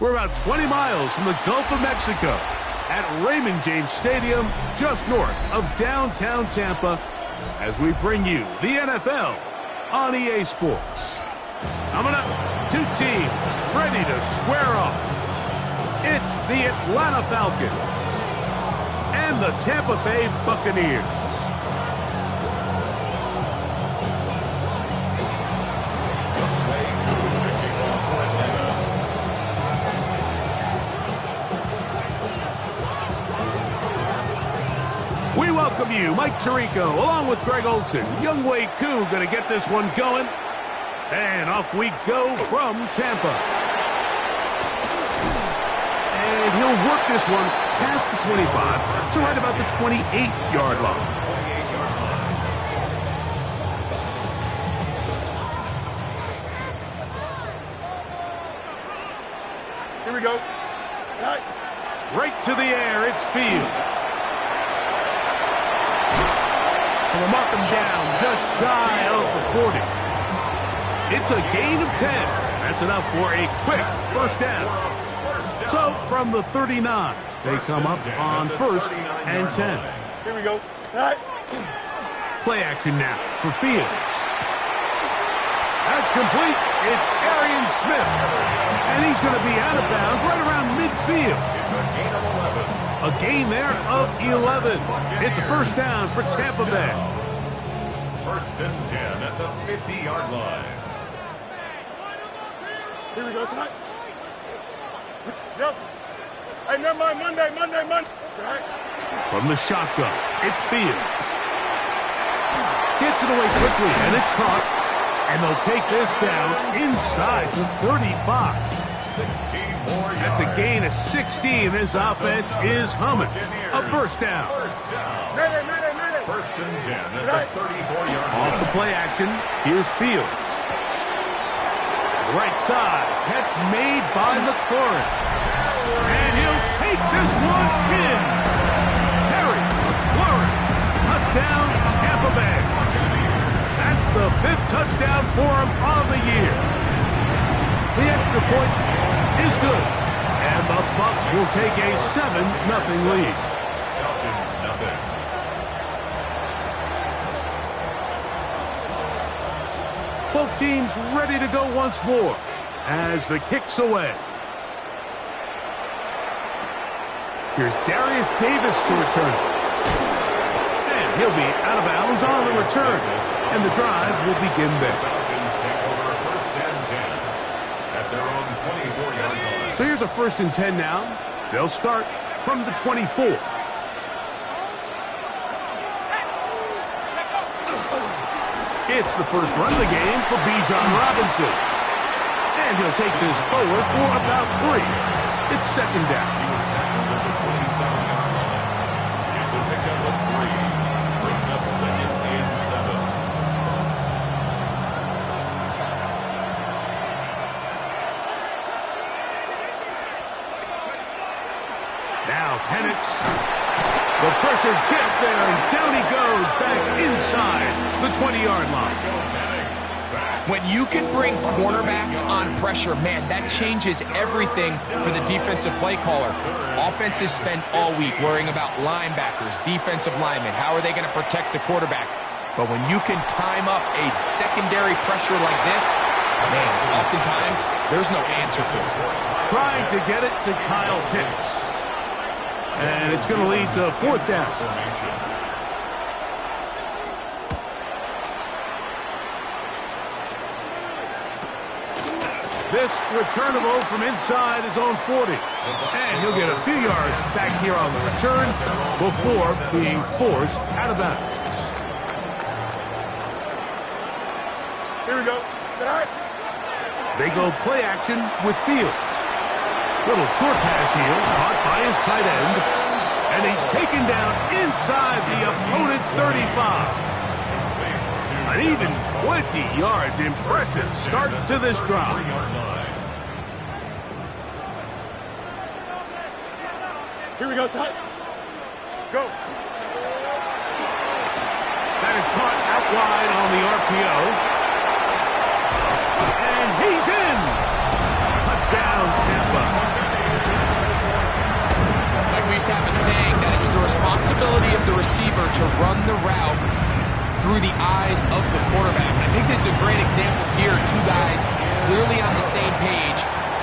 We're about 20 miles from the Gulf of Mexico at Raymond James Stadium, just north of downtown Tampa, as we bring you the NFL on EA Sports. Coming up, two teams ready to square off. It's the Atlanta Falcons and the Tampa Bay Buccaneers. We welcome you, Mike Tirico, along with Greg Olson. Younghoe Koo going to get this one going. And off we go from Tampa. And he'll work this one past the 25 to right about the 28-yard line. Here we go. Right to the air, it's Fields. And we'll mark him down just shy of the 40. It's a gain of 10. That's enough for a quick first down. So from the 39, they come up on 1st and 10. Here we go. Play action now for Fields. That's complete. It's Arian Smith. And he's going to be out of bounds right around midfield. It's a gain of 11. A gain there of 11. It's a first down for Tampa Bay. 1st and 10 at the 50-yard line. Here we go tonight. Yes. Hey, never mind. Monday. Tonight. From the shotgun, it's Fields. Gets it away quickly, and it's caught. And they'll take this down inside the 35. 16 more yards. That's a gain of 16. This offense is humming. A first down. First down. Mayday. 1st and 10 at the 34-yard line. Off the play action, here's Fields. Right side, catch made by McLaurin. And he'll take this one in. Harry McLaurin. Touchdown, Tampa Bay. That's the 5th touchdown for him of the year. The extra point is good. And the Bucs will take a 7-0 lead. Falcons nothing. Both teams ready to go once more as the kick's away. Here's Darius Davis to return. And he'll be out of bounds on the return. And the drive will begin there. Falcons take over 1st and 10 at their own 24-yard line. So here's a 1st and 10 now. They'll start from the 24. It's the first run of the game for Bijan Robinson. And he'll take this forward for about 3. It's 2nd down. He was tackled at the 27-yard line. It's a pickup of 3. Brings up 2nd and 7. Now Penix. The pressure gets there, and down he goes back inside the 20-yard line. When you can bring cornerbacks on pressure, man, that changes everything for the defensive play caller. Offenses spend all week worrying about linebackers, defensive linemen. How are they going to protect the quarterback? But when you can time up a secondary pressure like this, man, oftentimes there's no answer for it. Trying to get it to Kyle Pitts. And it's going to lead to 4th down. This returnable from inside his own 40. And he'll get a few yards back here on the return before being forced out of bounds. Here we go. Tonight. They go play action with Fields. Little short pass here, caught by his tight end. And he's taken down inside the opponent's 35. An even 20 yards. Impressive start to this drive. Here we go, side. Go. That is caught out wide on the RPO. And he's in. Touchdown, Tampa. the receiver to run the route through the eyes of the quarterback. I think this is a great example here. Two guys clearly on the same page.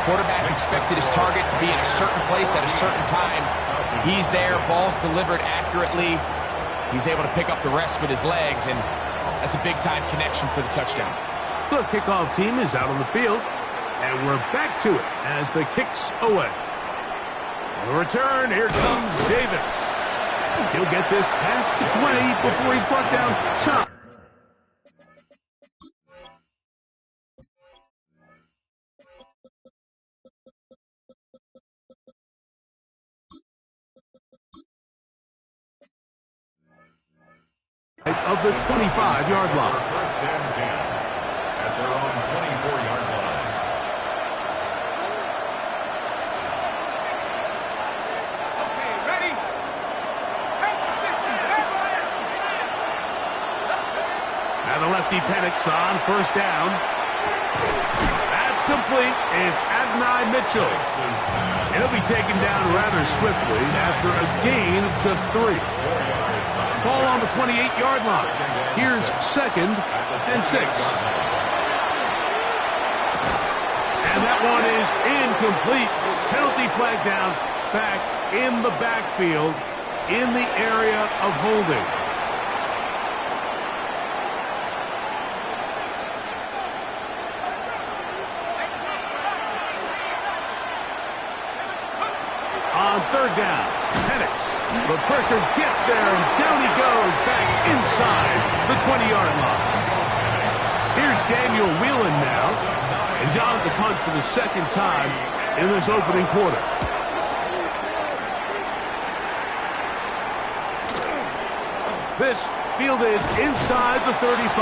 Quarterback expected his target to be in a certain place at a certain time. He's there, ball's delivered accurately. He's able to pick up the rest with his legs, and that's a big-time connection for the touchdown. The kickoff team is out on the field, and we're back to it as the kick's away. On the return, here comes Davis. He'll get this past the 20 before he's brought down shot. Of the 25-yard line. First and 10 at their own 24-yard line. Okay, ready? Now the lefty Penix on first down. That's complete. It's Adonai Mitchell. He'll be taken down rather swiftly after a gain of just 3. Ball on the 28-yard line. Here's 2nd and 6. And that one is incomplete. Penalty flag down, back in the backfield, in the area of holding. On 3rd down, Penix. The pressure gets there, and down he goes back inside the 20-yard line. Here's Daniel Whelan now, and John to punt for the 2nd time in this opening quarter. This fielded inside the 35,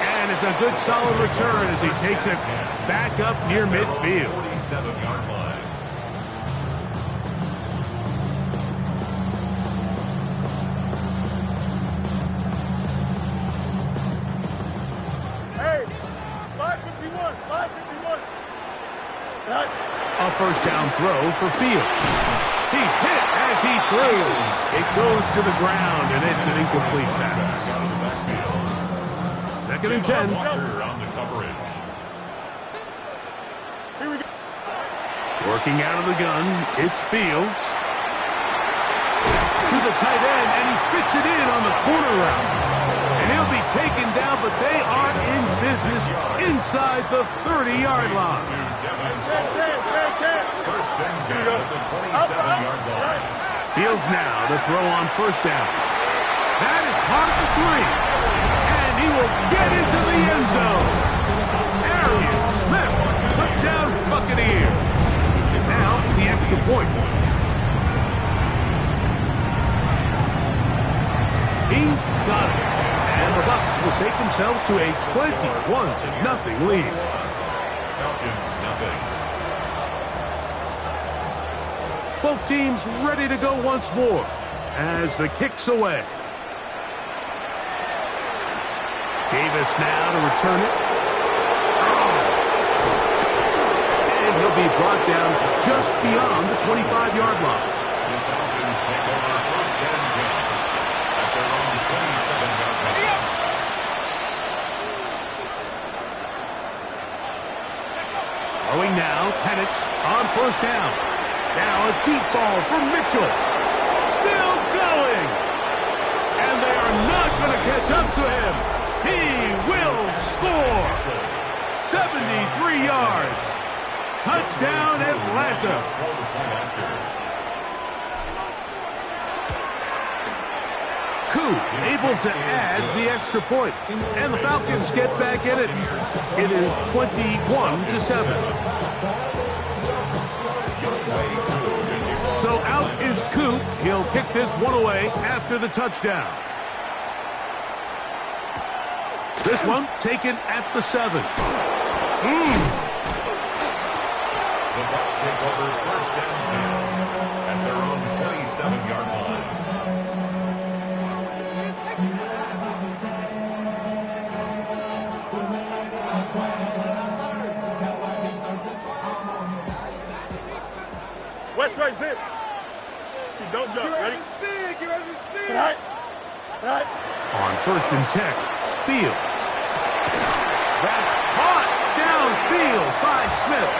and it's a good solid return as he takes it back up near midfield. 47-yard line. A first down throw for Fields. He's hit as he throws. It goes to the ground, and it's an incomplete pass. 2nd and 10. On the coverage. Working out of the gun, it's Fields. To the tight end, and he fits it in on the corner route. And he'll be taken down, but they are in business inside the 30-yard line. First and 10 at the 27-yard line. Fields now to throw on first down. That is part of the 3. And he will get into the end zone. Arian Smith, touchdown Buccaneers. And now the extra point. He's got it. And the Bucs will take themselves to a 21-0 lead. Falcons nothing. Both teams ready to go once more as the kick's away. Davis now to return it. And he'll be brought down just beyond the 25-yard line. The Falcons take over first and 10 at their own 27-yard line. Throwing now, Penix on first down. Now a deep ball from Mitchell. Still going. And they are not going to catch up to him. He will score. 73 yards. Touchdown, Atlanta. Koo able to add the extra point. And the Falcons get back in it. It is 21-7. So out is Koo. He'll kick this one away after the touchdown. This one taken at the 7. The Bucs take over first and 10 at their own 27-yard line. West right zip. Don't jump. Ready? Get ready to spin. Right. On 1st and 10, Fields. That's caught downfield by Smith.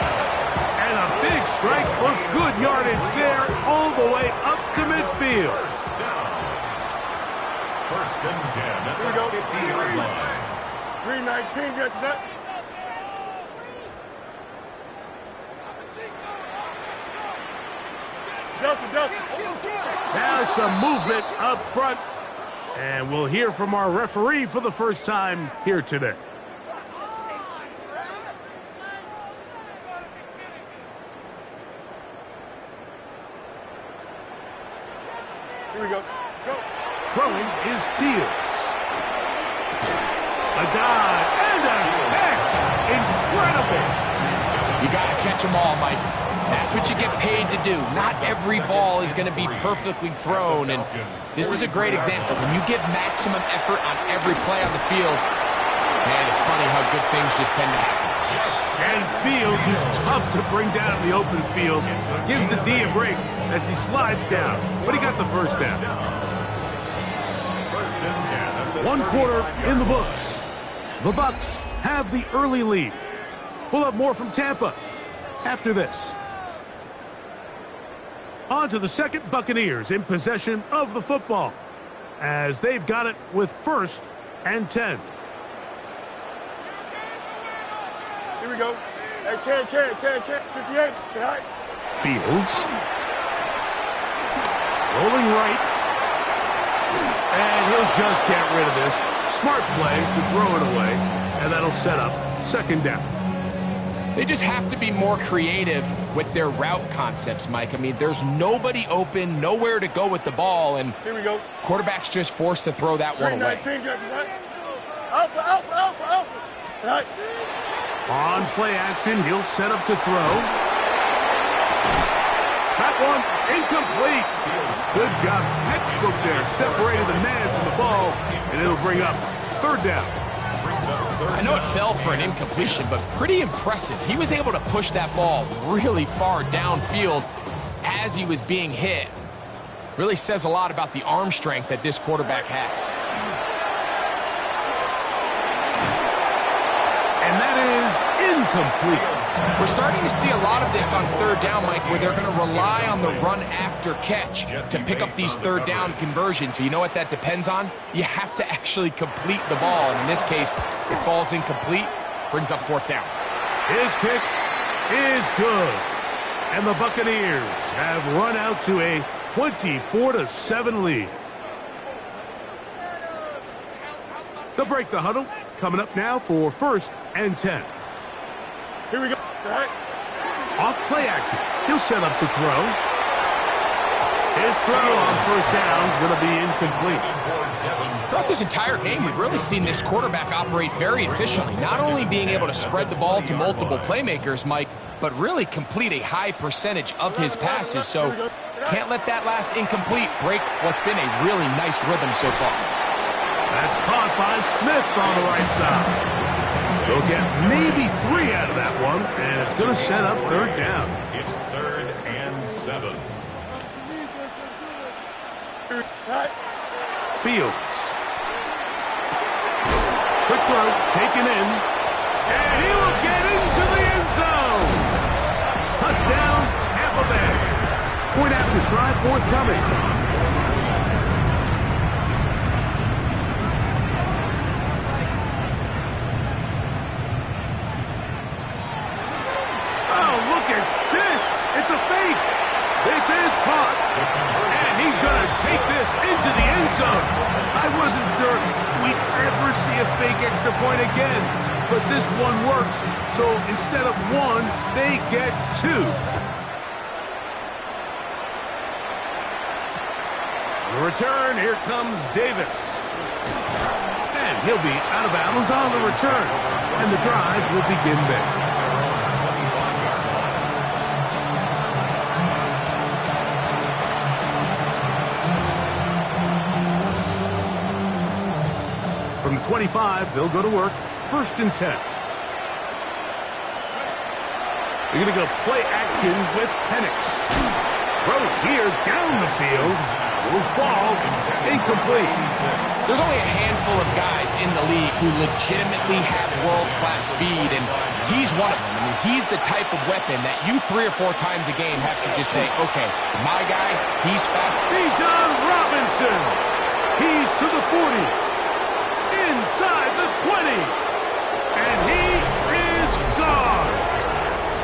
And a big strike for good yardage there all the way up to midfield. First and 10 at Here we the go. 50-yard line. 319, get to that. Justin. Now some movement up front. And we'll hear from our referee for the first time here today. Here we go. Go. Throwing is Fields. A dive and a catch. Incredible. You got to catch them all, Mike. That's what you get paid to do. Not every ball is going to be perfectly thrown, and this is a great example. When you give maximum effort on every play on the field, man, it's funny how good things just tend to happen. And Fields, who's tough to bring down in the open field, gives the D a break as he slides down. But he got the first down. First and 10 at the 1 quarter 35-yard in the books. The Bucs have the early lead. We'll have more from Tampa after this. On to the second, Buccaneers in possession of the football as they've got it with 1st and 10. Here we go. Hey, can. 58. Right. Fields. Rolling right. And he'll just get rid of this. Smart play to throw it away. And that'll set up 2nd down. They just have to be more creative with their route concepts, Mike. I mean, there's nobody open, nowhere to go with the ball, and Here we go. quarterback's just forced to throw that one away. 319, get to that. Alpha. Right. On play action, he'll set up to throw. That one incomplete. Good job, textbook there. Separated the man from the ball, and it'll bring up 3rd down. I know it fell for an incompletion, but pretty impressive. He was able to push that ball really far downfield as he was being hit. Really says a lot about the arm strength that this quarterback has. And that is incomplete. We're starting to see a lot of this on 3rd down, Mike, where they're going to rely on the run after catch to pick up these 3rd down conversions. So you know what that depends on? You have to actually complete the ball. And in this case, it falls incomplete, brings up 4th down. His kick is good. And the Buccaneers have run out to a 24-7 lead. They'll break the huddle. Coming up now for 1st and 10. Here we go. Right. Off play action. He'll set up to throw. His throw on 1st down is going to be incomplete. Throughout this entire game, we've really seen this quarterback operate very efficiently, not only being able to spread the ball to multiple playmakers, Mike, but really complete a high percentage of his passes. So can't let that last incomplete break what's been a really nice rhythm so far. That's caught by Smith on the right side. They'll get maybe 3 out of that one, and it's going to set up 3rd down. It's 3rd and 7. Right. Fields. Quick throw, taken in, and he will get into the end zone. Touchdown, Tampa Bay. Point after try forthcoming. It's a fake. This is caught. And he's going to take this into the end zone. I wasn't sure we'd ever see a fake extra point again. But this one works. So instead of 1, they get 2. The return, here comes Davis. And he'll be out of bounds on the return. And the drive will begin there. From the 25, they'll go to work. 1st and 10. They're going to go play action with Penix. Throw here down the field. Will fall incomplete. There's only a handful of guys in the league who legitimately have world-class speed, and he's one of them. I mean, he's the type of weapon that you 3 or 4 times a game have to just say, okay, my guy, he's fast. Bijan Robinson. He's to the 40. Inside the 20. And he is gone.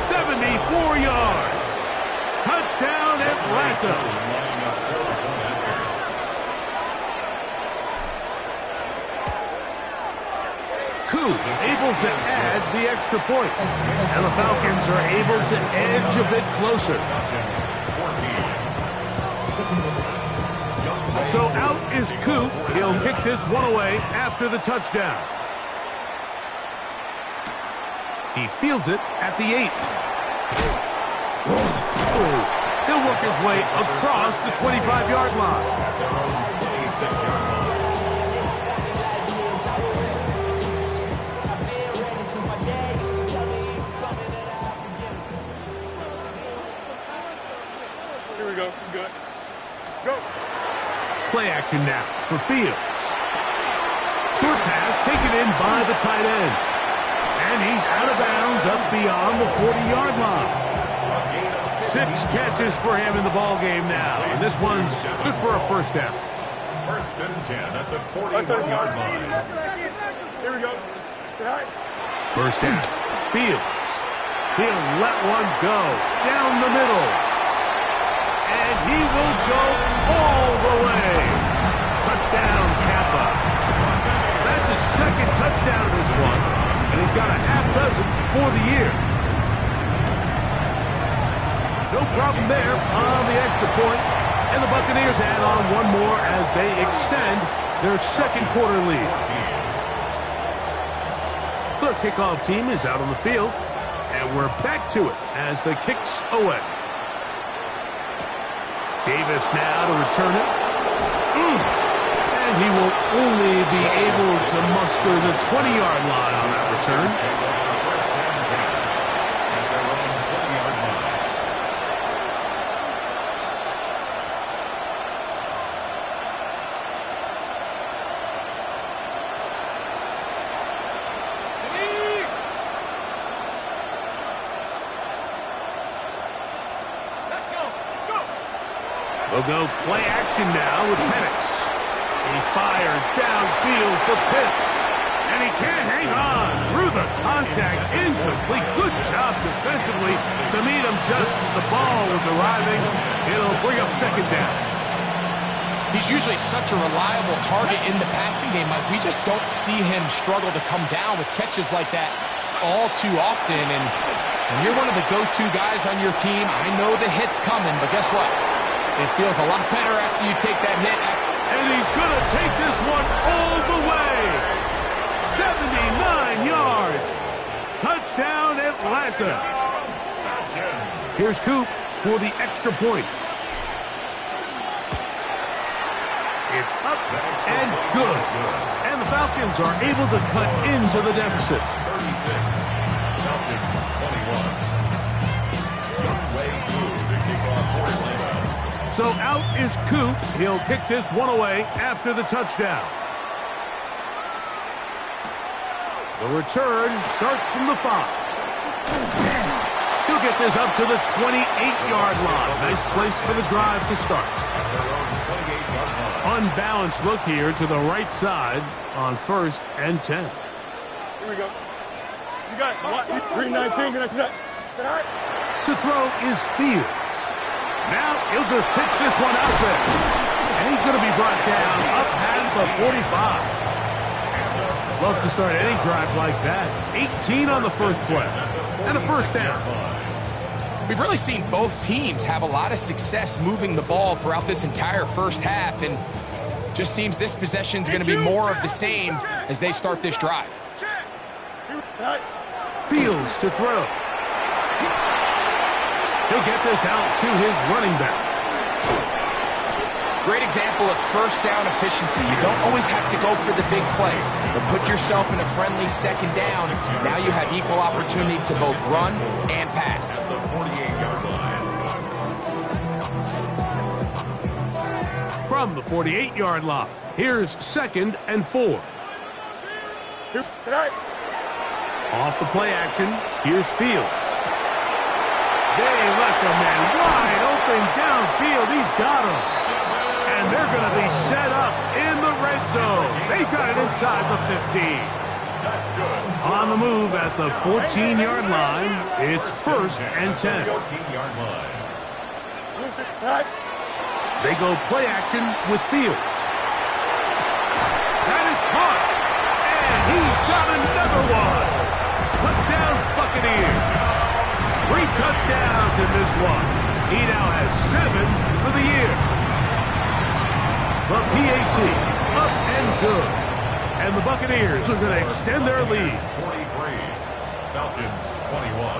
74 yards. Touchdown, Atlanta. Koo able to add the extra point. And the Falcons are able to edge a bit closer. So out is Koo. He'll kick this one away after the touchdown. He fields it at the 8. He'll work his way across the 25-yard line. Here we go. Good. Go. Play action now for Fields. Short pass taken in by the tight end. And he's out of bounds up beyond the 40-yard line. 6 catches for him in the ball game now. And this one's good for a first down. First and 10 at the 41-yard line. Here we go. First down. Fields. He'll let one go down the middle. And he will go all the way. Touchdown, Tampa. That's his second touchdown this one. And he's got a half dozen for the year. No problem there on the extra point. And the Buccaneers add on one more as they extend their second quarter lead. The kickoff team is out on the field. And we're back to it as the kick's away. Davis now to return it. And he will only be able to muster the 20-yard line on that return. We'll go play action now with Penix. He fires downfield for Pitts. And he can't hang on through the contact. Incomplete. Good job defensively to meet him just as the ball was arriving. It'll bring up second down. He's usually such a reliable target in the passing game, Mike. We just don't see him struggle to come down with catches like that all too often. And when you're one of the go-to guys on your team, I know the hit's coming, but guess what? It feels a lot better after you take that hit. And he's going to take this one all the way. 79 yards. Touchdown, Atlanta. Here's Coop for the extra point. It's up and good. And the Falcons are able to cut into the deficit. 36. Falcons 21. Youngway Koo to kick off for Atlanta. So out is Coop. He'll kick this one away after the touchdown. The return starts from the 5. He'll get this up to the 28-yard line. Nice place for the drive to start. Unbalanced look here to the right side on 1st and 10. Here we go. You got it. Green 19. Green 19. To throw is Fields. Now he'll just pitch this one out there. And he's going to be brought down up past the 45. Love to start any drive like that. 18 on the first play. And a first down. We've really seen both teams have a lot of success moving the ball throughout this entire first half. And just seems this possession is going to be more of the same as they start this drive. Fields to throw. He'll get this out to his running back. Great example of first down efficiency. You don't always have to go for the big play, but put yourself in a friendly second down. Now you have equal opportunity to both run and pass. from the 48-yard line. Here's 2nd and 4. Off the play action, here's Fields. They left a man wide open downfield. He's got him. And they're going to be set up in the red zone. They've got it inside the 15. That's good. On the move at the 14-yard line, it's 1st and 10. 14-yard line. They go play action with Fields. That is caught. And he's got another one. Touchdown Buccaneers. 3 touchdowns in this one. He now has 7 for the year. The PAT, up and good. And the Buccaneers are going to extend their lead. 43. Falcons 21.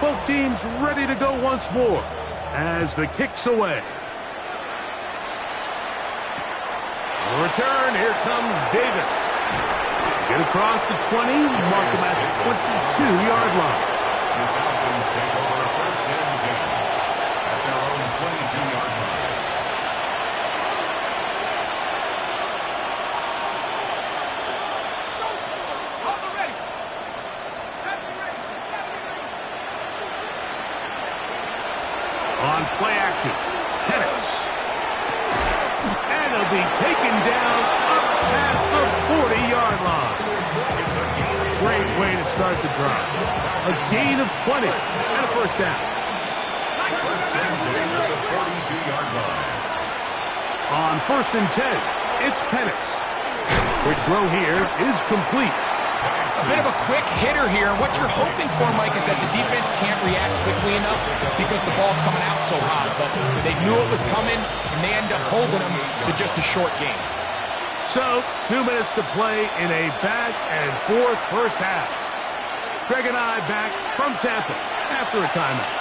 Both teams ready to go once more as the kick's away. Return, here comes Davis. Get across the 20, mark him at the 22-yard line. The Falcons take over 1st and 10 at their own 22-yard line. On play action, Penix. And he'll be taken down up past the 40-yard line. Great way to start the drive. A gain of 20 and a 1st down. 1st and 10 at the 42-yard line. On 1st and 10, it's Penix. Quick throw here is complete. A bit of a quick hitter here. What you're hoping for, Mike, is that the defense can't react quickly enough because the ball's coming out so hot. But they knew it was coming, and they end up holding them to just a short game. So, 2 minutes to play in a back and forth first half. Greg and I back from Tampa after a timeout.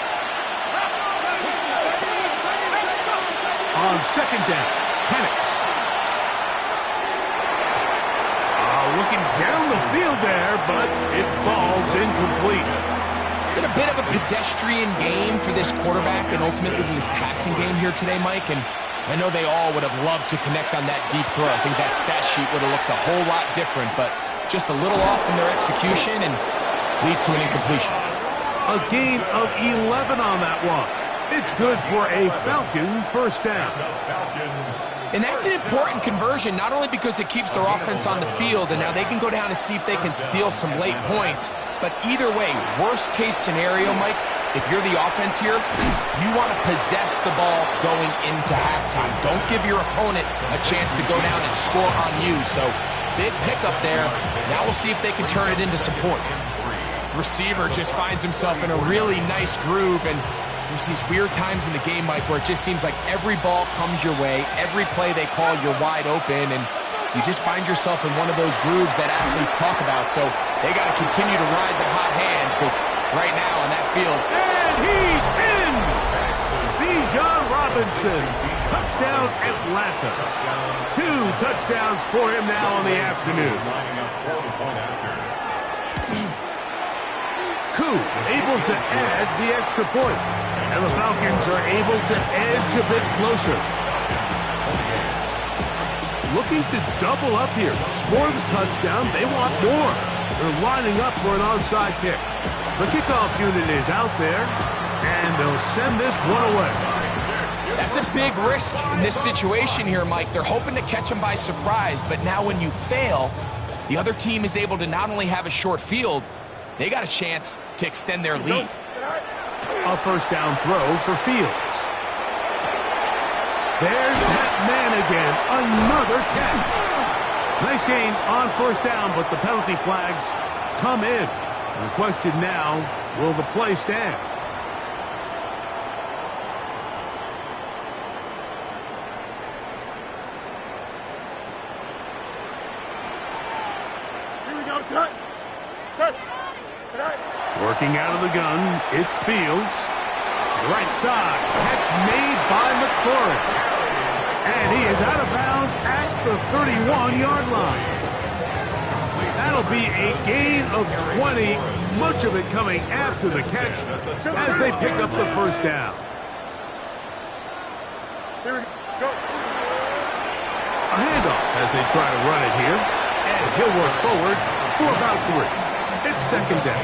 On 2nd down, Penix. Looking down the field there, but it falls incomplete. It's been a bit of a pedestrian game for this quarterback and ultimately this passing game here today, Mike. And I know they all would have loved to connect on that deep throw. I think that stat sheet would have looked a whole lot different, but just a little off in their execution and leads to an incompletion. A gain of 11 on that one. It's good for a Falcon 1st down. And that's an important conversion, not only because it keeps their offense on the field, and now they can go down and see if they can steal some late points. But either way, worst case scenario, Mike, if you're the offense here, you want to possess the ball going into halftime. Don't give your opponent a chance to go down and score on you. So big pickup there. Now we'll see if they can turn it into some points. Receiver just finds himself in a really nice groove, and there's these weird times in the game, Mike, where it just seems like every ball comes your way, every play they call, you're wide open, and you just find yourself in one of those grooves that athletes talk about. So they got to continue to ride their hot hand, because right now on that field. And he's in! Bijan Robinson, touchdown Atlanta. 2 touchdowns for him now on the afternoon. Koo able to add the extra point. And the Falcons are able to edge a bit closer. Looking to double up here. Score the touchdown. They want more. They're lining up for an onside kick. The kickoff unit is out there, and they'll send this one away. That's a big risk in this situation here, Mike. They're hoping to catch them by surprise, but now when you fail, the other team is able to not only have a short field, they got a chance to extend their lead. A 1st down throw for Fields. There's that man again. Another catch. Nice gain on 1st down, but the penalty flags come in. And the question now, will the play stand? Here we go, set. Test. Working out of the gun, it's Fields. Right side, catch made by McLaurin. And he is out of bounds at the 31-yard line. That'll be a gain of 20, much of it coming after the catch as they pick up the 1st down. as they try to run it here. And he'll work forward for about 3. It's second down.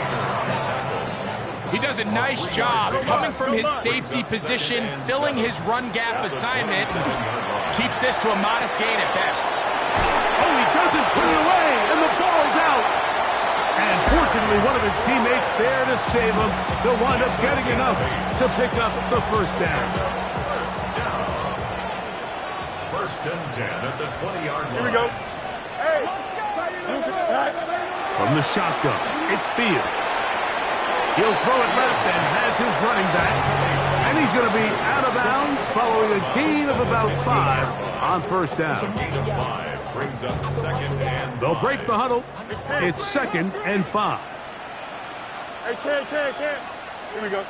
He does a nice job coming from his safety position, filling his run gap assignment. Keeps this to a modest gain at best. Oh, he doesn't put it away, and the ball's out. And fortunately, one of his teammates there to save him. He'll wind up getting enough to pick up the first down. First and 10 at the 20-yard line. Here we go. Hey. From the shotgun, it's Fields. He'll throw it left and has his running back. And he's going to be out of bounds following a gain of about 5 on first down. Gain of 5 brings up second and 5. They'll break the huddle. It's second and 5. Hey, Ken. Here we go.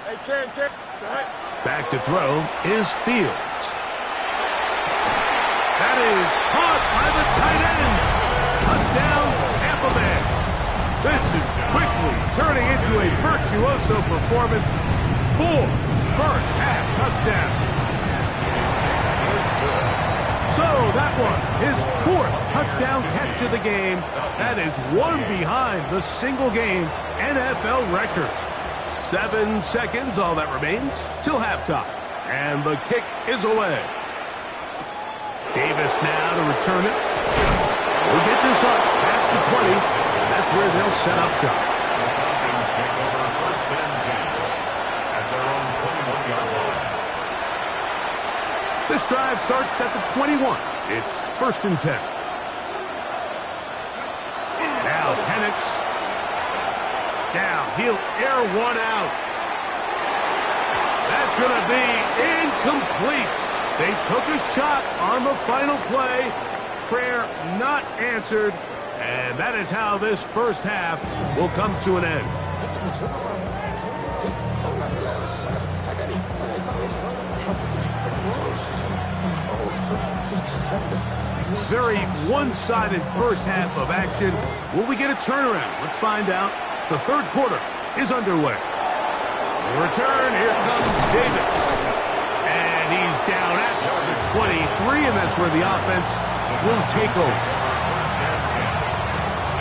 Hey, Ken. Back to throw is Fields. That is caught by the tight end. Touchdown, Tampa Bay. This is quickly turning into a virtuoso performance. 4 first-half touchdowns. So that was his 4th touchdown catch of the game. That is one behind the single-game NFL record. 7 seconds, all that remains, till halftime. And the kick is away. Davis now to return it. We'll get this up past the 20, and that's where they'll set up shop. The Falcons take over first and 10 at their own 21-yard line. This drive starts at the 21. It's first and 10. Now Penix. Now he'll air one out. That's going to be incomplete. They took a shot on the final play. Prayer not answered. And that is how this first half will come to an end. Very one-sided first half of action. Will we get a turnaround? Let's find out. The third quarter is underway. The return, here comes Davis. And he's down at the 23, and that's where the offense will take over. First and 10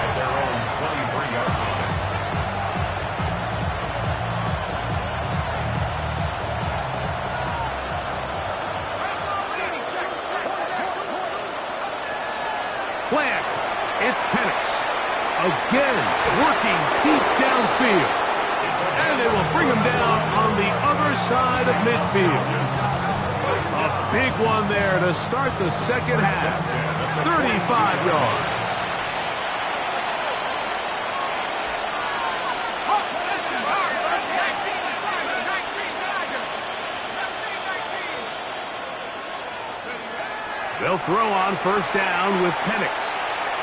at their own 23-yard line. Plant. It's Penix. Again, working deep downfield. And they will bring him down on the other side of midfield. A big one there to start the second half. 35 yards. They'll throw on first down with Penix.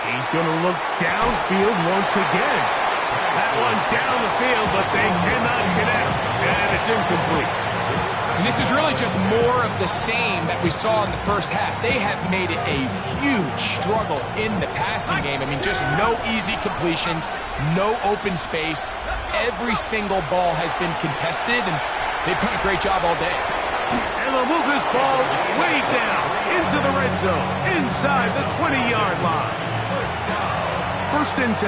He's going to look downfield once again. That one down the field, but they cannot connect, and it's incomplete. And this is really just more of the same that we saw in the first half. They have made it a huge struggle in the passing game. I mean, just no easy completions, no open space. Every single ball has been contested, and they've done a great job all day. And they'll move this ball way down into the red zone, inside the 20-yard line. First and 10.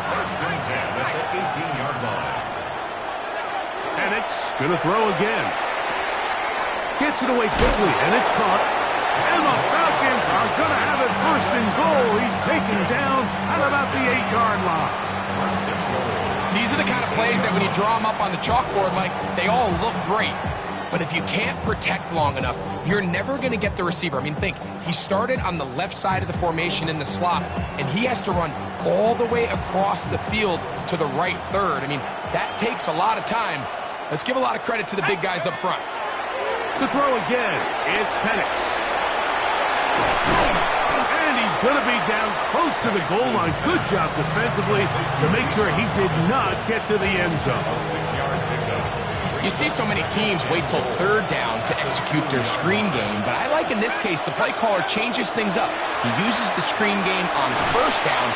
First and 10 at the 18-yard line. Penix going to throw again. Gets it away quickly, and it's caught. And the Falcons are going to have it first and goal. He's taken down at about the 8-yard line. First and goal. These are the kind of plays that when you draw them up on the chalkboard, Mike, they all look great. But if you can't protect long enough, you're never going to get the receiver. I mean, think, he started on the left side of the formation in the slot, and he has to run all the way across the field to the right third. I mean, that takes a lot of time. Let's give a lot of credit to the big guys up front. To throw again, it's Penix. And he's going to be down close to the goal line. Good job defensively to make sure he did not get to the end zone. 6-yard pickup. You see so many teams wait till third down to execute their screen game, but I like in this case the play caller changes things up. He uses the screen game on first down,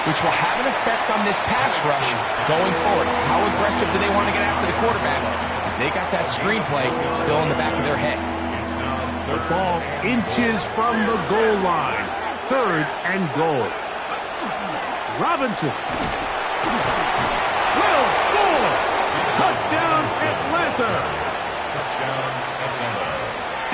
which will have an effect on this pass rush going forward. How aggressive do they want to get after the quarterback? Because they got that screen play still in the back of their head. It's now The ball inches from the goal line. 3rd and goal. Robinson will score. Touchdown, Atlanta. Touchdown, Atlanta.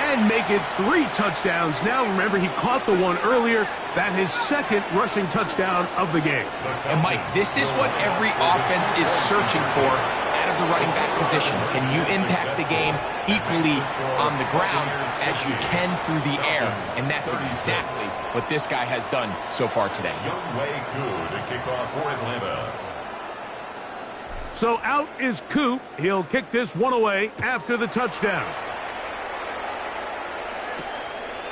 And make it 3 touchdowns. Now, remember, he caught the one earlier. That his 2nd rushing touchdown of the game. And, Mike, this is what every offense is searching for out of the running back position. Can you impact the game equally on the ground as you can through the air? And that's exactly what this guy has done so far today. Younghoe Koo to kick off for Atlanta. So out is Koo. He'll kick this one away after the touchdown.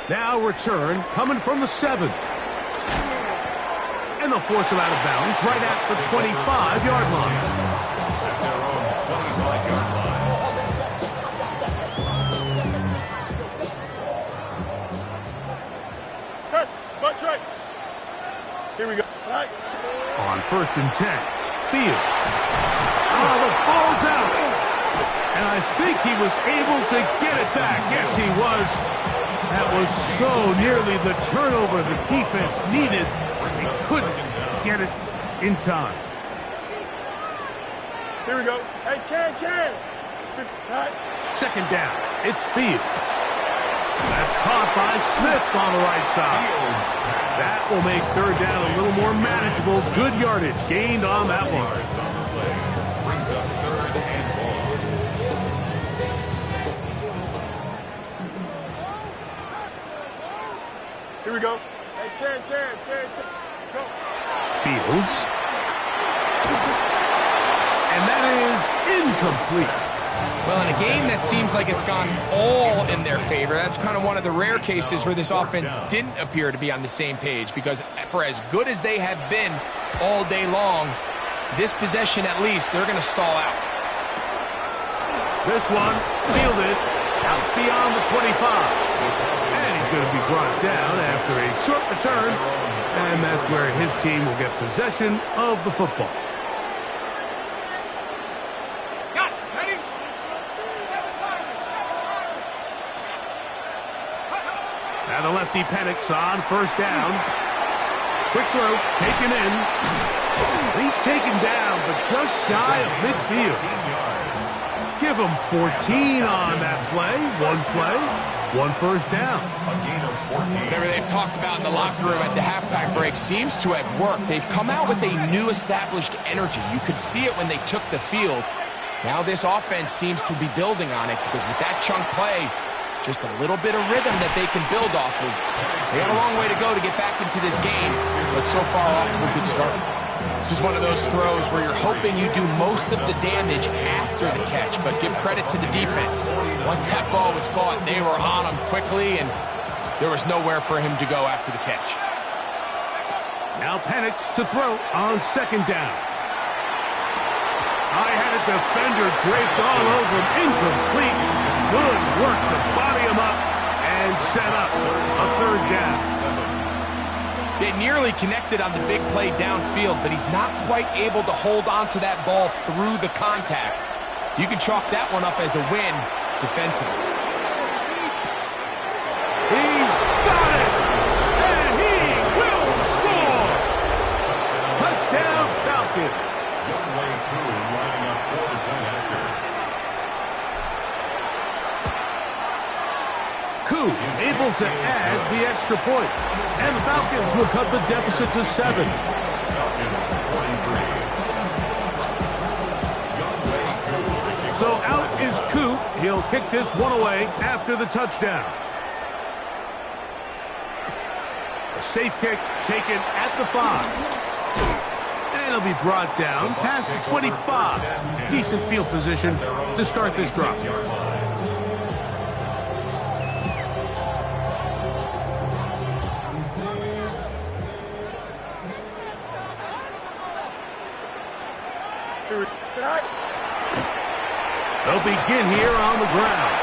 Now return coming from the 7. And they'll force him out of bounds right at the 25-yard line. At their own 25-yard line. Test. Butt straight. Here we go. All right. On 1st and 10. Fields. Oh, the ball's out. And I think he was able to get it back. Yes, he was. That was so nearly the turnover the defense needed. He couldn't get it in time. Here we go. Hey, Ken. Just, all right. 2nd down. It's Fields. That's caught by Smith on the right side. That will make 3rd down a little more manageable. Good yardage gained on that one. Brings up 3rd and long. Here we go. Hey, Ken. Go. Fields. And that is incomplete. Well, in a game that seems like it's gone all in their favor, that's kind of one of the rare cases where this offense didn't appear to be on the same page, because for as good as they have been all day long, this possession at least, they're going to stall out. This one fielded out beyond the 25. And he's going to be brought down after a short return. And that's where his team will get possession of the football. Now the lefty panics on 1st down. Quick throw, taken in. He's taken down, but just shy of midfield. Give him 14 on that play. 1 first down. A gain of 14. Whatever they've talked about in the locker room at the halftime break seems to have worked. They've come out with a new established energy. You could see it when they took the field. Now this offense seems to be building on it, because with that chunk play, just a little bit of rhythm that they can build off of. They got a long way to go to get back into this game, but so far off to a good start. This is one of those throws where you're hoping you do most of the damage after the catch, but give credit to the defense. Once that ball was caught, they were on him quickly, and there was nowhere for him to go after the catch. Now Penix to throw on 2nd down. I had a defender draped all over him. Incomplete. Good work to body him up and set up a 3rd down. They nearly connected on the big play downfield, but he's not quite able to hold on to that ball through the contact. You can chalk that one up as a win defensively. He's got it! And he will score! Touchdown, Falcons! Younghoe Koo lining up for the point after. Koo able to add the extra point. And the Falcons will cut the deficit to 7. Falcons 43. So out is Koo. He'll kick this one away after the touchdown. A safe kick taken at the 5. And he'll be brought down past the 25. Decent field position to start this drive. They'll begin here on the ground.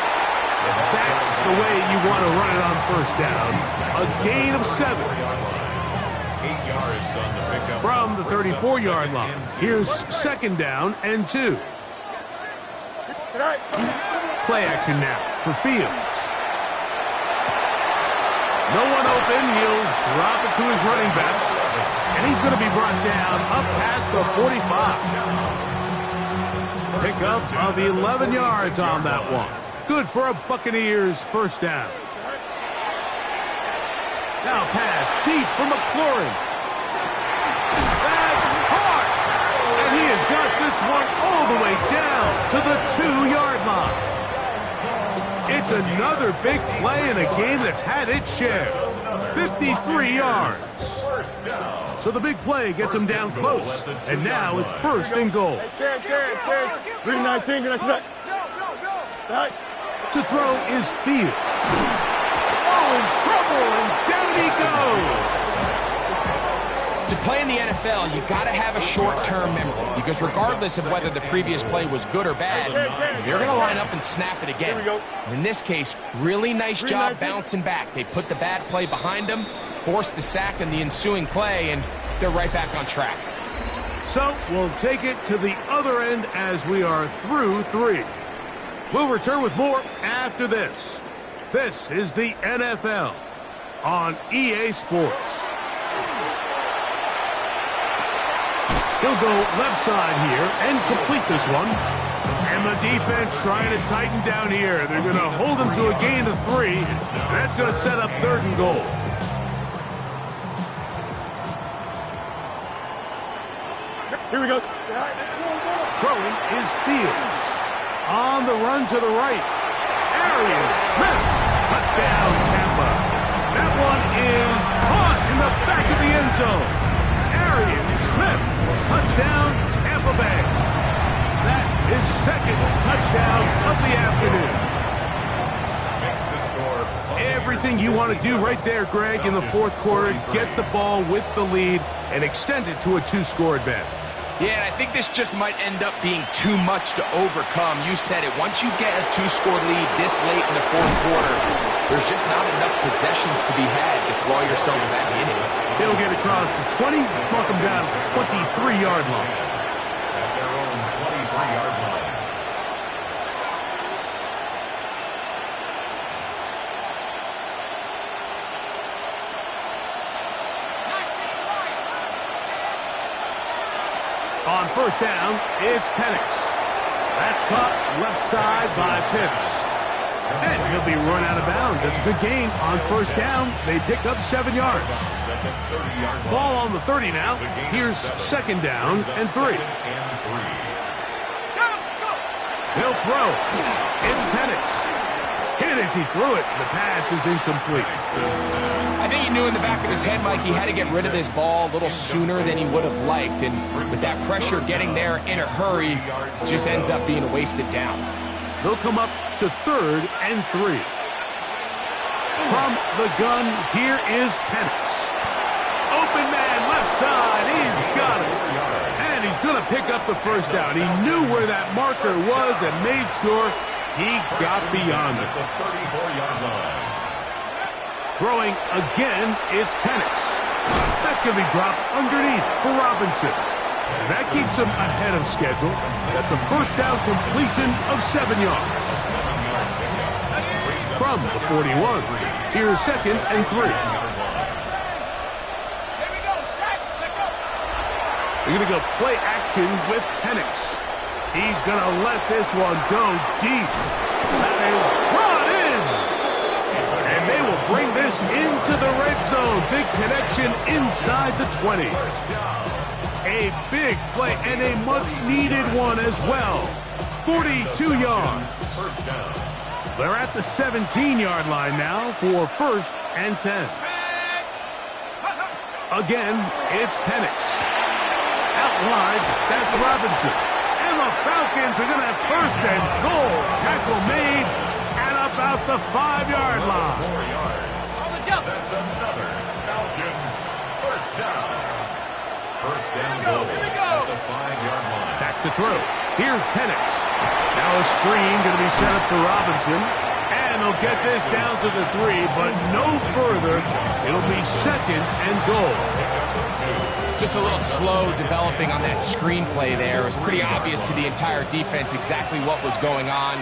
And that's the way you want to run it on 1st down. A gain of 7. 8 yards on the pickup. From the 34-yard line. Here's 2nd down and 2. Play action now for Fields. No one open. He'll drop it to his running back. And he's going to be brought down up past the 45. Pickup of 11 yards on that one. Good for a Buccaneers first down. Now pass deep for McLaurin. That's hard. And he has got this one all the way down to the 2-yard line. It's another big play in a game that's had its share. 53 yards. So the big play gets him down close. And now it's first and goal. 319, To throw is Fields. Oh, in trouble, and down he goes. To play in the NFL, you got to have a short-term memory, because regardless of whether the previous play was good or bad, you're going to line up and snap it again. And in this case, really nice job bouncing back. They put the bad play behind them, forced the sack in the ensuing play, and they're right back on track. So we'll take it to the other end as we are through 3. We'll return with more after this. This is the NFL on EA Sports. He'll go left side here and complete this one. And the defense trying to tighten down here. They're going to hold him to a gain of 3. And that's going to set up 3rd and goal. Here we go. Throwing is Fields. On the run to the right. Arian Smith. Touchdown, Tampa. That one is caught in the back of the end zone. Arian Smith. Touchdown, Tampa Bay. That is 2nd touchdown of the afternoon. Everything you want to do right there, Greg, in the 4th quarter. Get the ball with the lead and extend it to a 2-score advantage. Yeah, and I think this just might end up being too much to overcome. You said it. Once you get a 2-score lead this late in the 4th quarter, there's just not enough possessions to be had to claw yourself back in it. He'll get across the 20, mark him down to the 23-yard line. At their own 23-yard line. On first down, it's Penix. That's caught left side by Pitts. And he'll be run out of bounds. That's a good gain on first down. They pick up 7 yards. Ball on the 30 now. Here's 2nd down and 3. He'll throw. It's Penix. Hit as he threw it. The pass is incomplete. I think he knew in the back of his head, Mike, he had to get rid of this ball a little sooner than he would have liked. And with that pressure getting there in a hurry, it just ends up being a wasted down. They'll come up to 3rd and 3. From the gun, here is Penix. Open man, left side. He's got it. And he's going to pick up the first down. He knew where that marker was and made sure he got beyond it. The 34-yard line. Throwing again, it's Penix. That's going to be dropped underneath for Robinson. And that keeps him ahead of schedule. That's a first down completion of 7 yards. From the 41, here's 2nd and 3. They're going to go play action with Penix. He's going to let this one go deep. That is brought in. And they will bring this into the red zone. Big connection inside the 20. A big play and a much-needed one as well. 42 yards. They're at the 17-yard line now for 1st and 10. Again, it's Penix. Out wide, that's Robinson. And the Falcons are going to have 1st and goal. Tackle made and about the 5-yard line. 4 yards. That's another Falcons first down. First down goal. That's a 5-yard line. Back to throw. Here's Penix. Now a screen going to be set up for Robinson. And they'll get this down to the 3, but no further. It'll be 2nd and goal. Just a little slow developing on that screenplay there. It was pretty obvious to the entire defense exactly what was going on.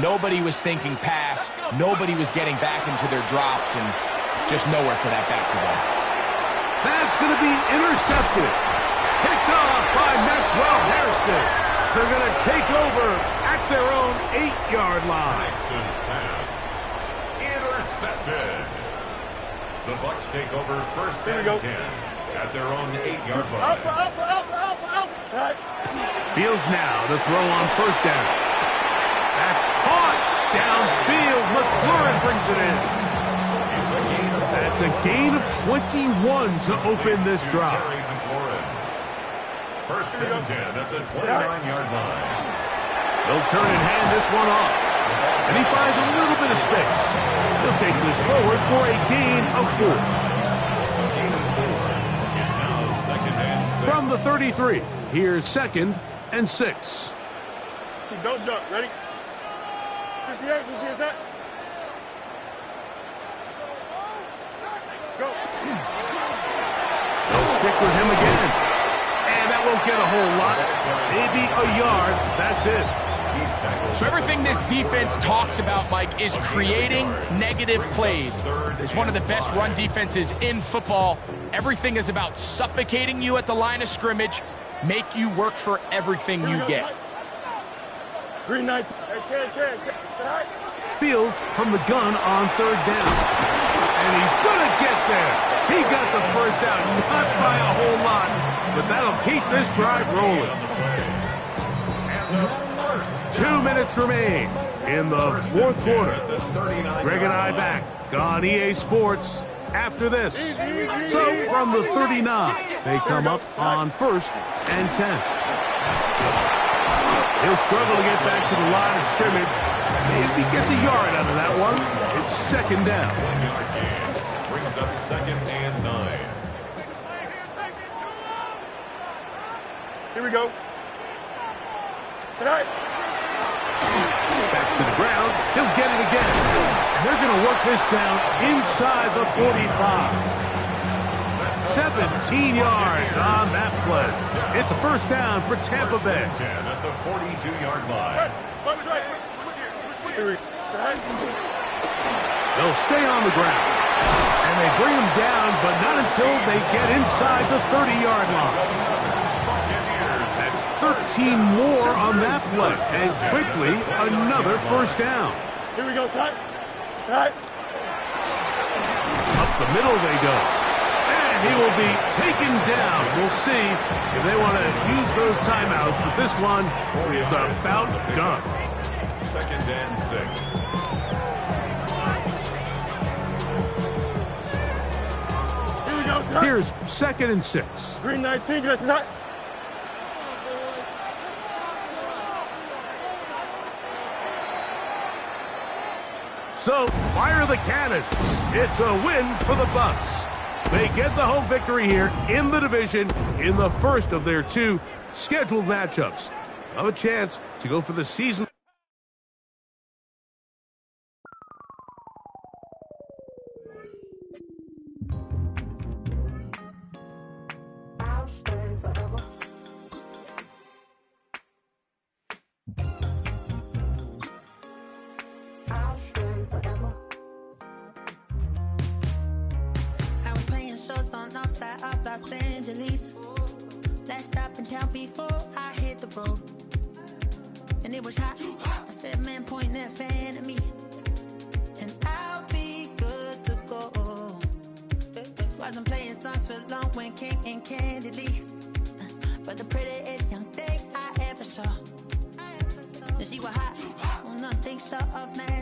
Nobody was thinking pass. Nobody was getting back into their drops, and Just nowhere for that back to go. That's going to be intercepted. Picked off by Maxwell Hairston. They're going to take over at their own 8-yard line. Nixon's pass. Intercepted. The Bucs take over first and 10 at their own 8-yard line. Alpha. Fields now to throw on first down. That's caught downfield. McLaurin brings it in. That's a gain of 21 to open this drive. First and 10 at the 29-yard line. They'll turn and hand this one off. And he finds a little bit of space. He'll take this forward for a gain of 4. It's now second and 6. From the 33, here's second and 6. Don't jump. Ready? 58. Who is that? Go. They'll stick with him again. And that won't get a whole lot. Maybe a yard. That's it. So everything this defense talks about, Mike, is creating negative plays. It's one of the best run defenses in football. Everything is about suffocating you at the line of scrimmage, make you work for everything you get. Green Knight. Hey, Ken. Say hi. Fields from the gun on third down. And he's going to get there. He got the first down, not by a whole lot, but that'll keep this drive rolling. 2 minutes remain in the fourth quarter. Greg and I back on EA Sports after this. So from the 39, they come up on first and 10. He'll struggle to get back to the line of scrimmage. Maybe gets a yard out of that one. It's second down. 1 yard gain brings up second and 9. Here we go. Tonight. Back to the ground. He'll get it again. And they're going to work this down inside the 45. 17 yards on that play. It's a first down for Tampa Bay. 10 at the 42-yard line. They'll stay on the ground. And they bring him down, but not until they get inside the 30-yard line. That's 13 more on that play. And quickly, another first down. Here we go, son. Right. Up the middle they go. And he will be taken down. We'll see if they want to use those timeouts, but this one is about done. Second and 6. Here we go, son. Here's second and 6. Green 19, get that. So, fire the cannons. It's a win for the Bucs. They get the home victory here in the division in the first of their 2 scheduled matchups. Have a chance to go for the season. Los Angeles. Last stop in town before I hit the road. And it was hot. I said, man, point that fan at me. And I'll be good to go. Wasn't playing songs for long when came in candidly. But the prettiest young thing I ever saw. And she was hot. Well, nothing short of man.